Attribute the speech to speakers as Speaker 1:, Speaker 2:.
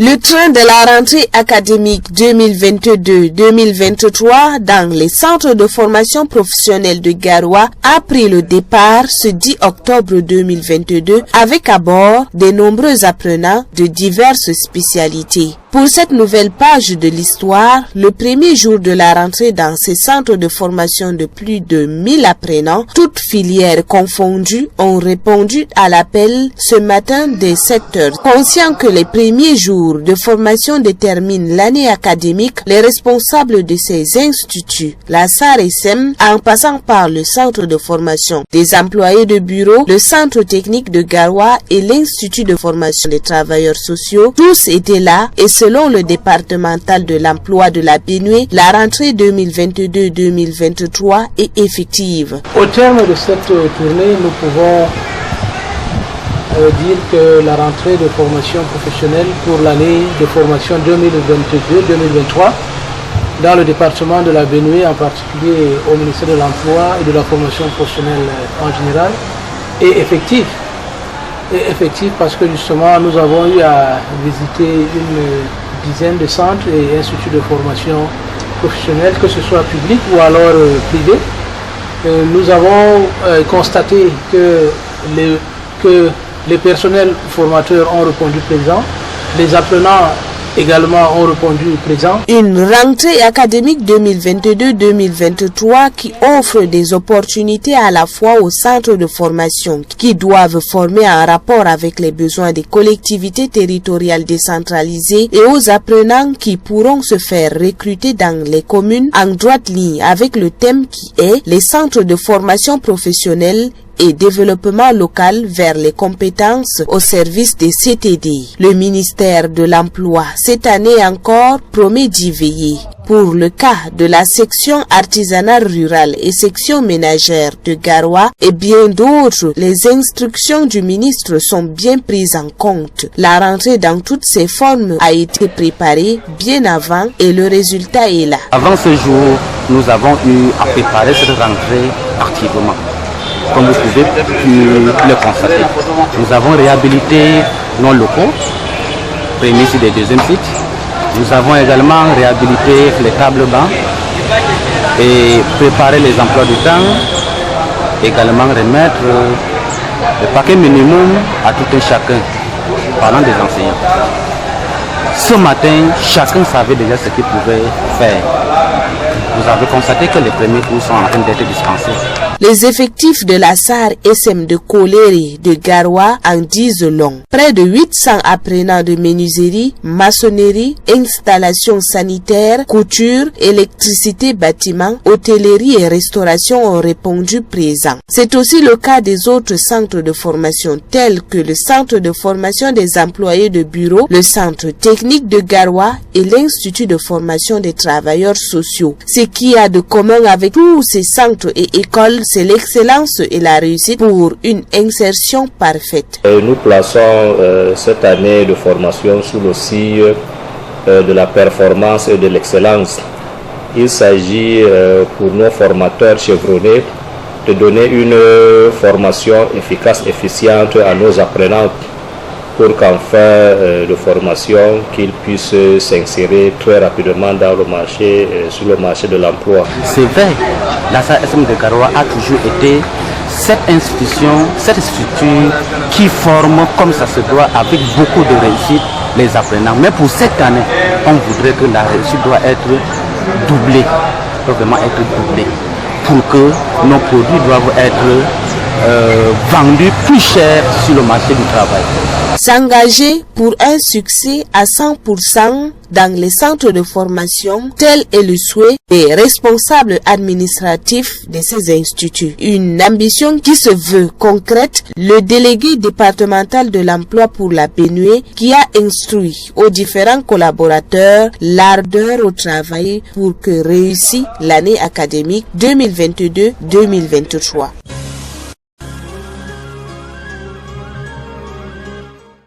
Speaker 1: Le train de la rentrée académique 2022-2023 dans les centres de formation professionnelle de Garoua a pris le départ ce 10 octobre 2022 avec à bord de nombreux apprenants de diverses spécialités. Pour cette nouvelle page de l'histoire, le premier jour de la rentrée dans ces centres de formation de plus de 1000 apprenants, toutes filières confondues, ont répondu à l'appel ce matin dès 7 heures. Conscients que les premiers jours de formation déterminent l'année académique, les responsables de ces instituts, la SAR-SM, en passant par le centre de formation des employés de bureau, le centre technique de Garoua et l'institut de formation des travailleurs sociaux, tous étaient là et selon le départemental de l'emploi de la Benue, la rentrée 2022-2023 est effective.
Speaker 2: Au terme de cette tournée, nous pouvons dire que la rentrée de formation professionnelle pour l'année de formation 2022-2023 dans le département de la Benue, en particulier au ministère de l'Emploi et de la formation professionnelle en général, est effective. Et effectif parce que justement nous avons eu à visiter une dizaine de centres et instituts de formation professionnelle, que ce soit public ou alors privé. Nous avons constaté que les personnels formateurs ont répondu présent, les apprenants également ont répondu présent.
Speaker 1: Une rentrée académique 2022-2023 qui offre des opportunités à la fois aux centres de formation qui doivent former en rapport avec les besoins des collectivités territoriales décentralisées et aux apprenants qui pourront se faire recruter dans les communes en droite ligne avec le thème qui est les centres de formation professionnelle et développement local vers les compétences au service des CTD. Le ministère de l'Emploi, cette année encore, promet d'y veiller. Pour le cas de la section artisanale rurale et section ménagère de Garoua et bien d'autres, les instructions du ministre sont bien prises en compte. La rentrée dans toutes ses formes a été préparée bien avant et le résultat est là.
Speaker 3: Avant ce jour, nous avons eu à préparer cette rentrée activement. Comme vous pouvez le constater, nous avons réhabilité nos locaux, premier site et deuxième site. Nous avons également réhabilité les tables bancs et préparé les emplois du temps, également remettre le paquet minimum à tout un chacun, parlant des enseignants. Ce matin, chacun savait déjà ce qu'il pouvait faire. Vous avez constaté que les premiers cours sont en train d'être dispensés.
Speaker 1: Les effectifs de la SAR-SM de Koléré de Garoua en disent long. Près de 800 apprenants de menuiserie, maçonnerie, installation sanitaire, couture, électricité, bâtiment, hôtellerie et restauration ont répondu présents. C'est aussi le cas des autres centres de formation tels que le centre de formation des employés de bureau, le centre technique de Garoua et l'institut de formation des travailleurs sociaux. Ce qui a de commun avec tous ces centres et écoles, c'est l'excellence et la réussite pour une insertion parfaite.
Speaker 4: Nous plaçons cette année de formation sous le signe de la performance et de l'excellence. Il s'agit pour nos formateurs chevronnés de donner une formation efficace, efficiente à nos apprenants pour qu'en fin de formation, qu'ils puissent s'insérer très rapidement dans le marché, sur le marché de l'emploi.
Speaker 3: C'est vrai, la SAR-SM de Garoua a toujours été cette institution, cette structure qui forme comme ça se doit avec beaucoup de réussite les apprenants. Mais pour cette année, on voudrait que la réussite doit être doublée, doit vraiment être doublée, pour que nos produits doivent être vendus plus cher sur le marché du travail.
Speaker 1: S'engager pour un succès à 100% dans les centres de formation, tel est le souhait des responsables administratifs de ces instituts. Une ambition qui se veut concrète, le délégué départemental de l'emploi pour la Benue qui a instruit aux différents collaborateurs l'ardeur au travail pour que réussisse l'année académique 2022-2023.